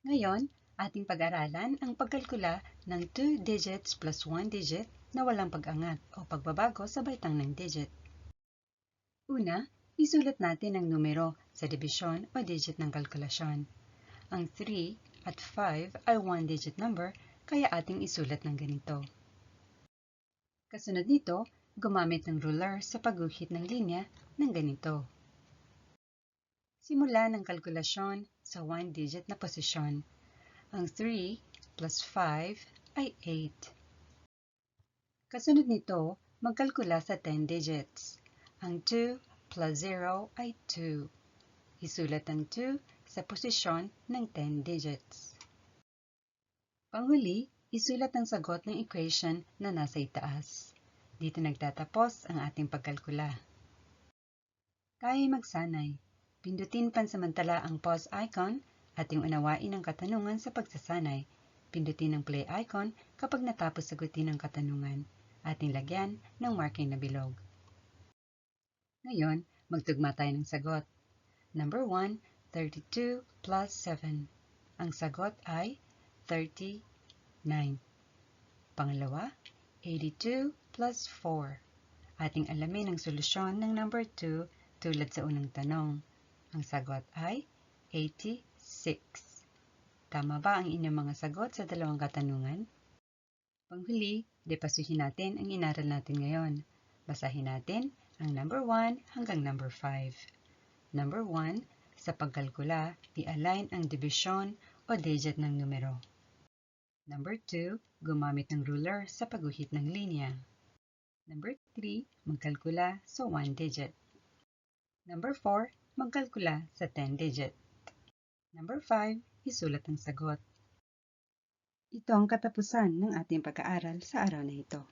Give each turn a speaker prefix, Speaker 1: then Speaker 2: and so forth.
Speaker 1: Ngayon, ating pag-aralan ang pagkalkula ng 2 digits plus 1 digit na walang pag-angat o pagbabago sa baitang ng digit. Una, isulat natin ang numero sa dibisyon o digit ng kalkulasyon. Ang 3 at 5 ay 1-digit number kaya ating isulat ng ganito. Kasunod nito, gumamit ng ruler sa pagguhit ng linya ng ganito. Simula ng kalkulasyon sa 1-digit na posisyon. Ang 3 plus 5 ay 8. Kasunod nito, magkalkula sa 10 digits. Ang 2 plus 0 ay 2. Isulat ang 2 sa posisyon ng 10 digits. Panghuli, isulat ang sagot ng equation na nasa itaas. Dito nagtatapos ang ating pagkalkula. Tayo'y magsanay. Pindutin pansamantala ang pause icon at yung unawain ang katanungan sa pagsasanay. Pindutin ang play icon kapag natapos sagutin ang katanungan. Ating lagyan ng marking na bilog. Ngayon, magtugma tayo ng sagot. Number 1, 32 plus 7. Ang sagot ay 39. Pangalawa, 82 plus 4. Ating alamin ang solusyon ng number 2 tulad sa unang tanong. Ang sagot ay 86. Tama ba ang inyong mga sagot sa dalawang katanungan? Panghuli, depasuhin natin ang inaral natin ngayon. Basahin natin ang number 1 hanggang number 5. Number 1, sa pagkalkula, i-align ang dibisyon o digit ng numero. Number 2, gumamit ng ruler sa pagguhit ng linya. Number 3, magkalkula sa 1 digit. Number 4, magkalkula sa 10 digit. Number 5, isulat ang sagot. Ito ang katapusan ng ating pag-aaral sa araw na ito.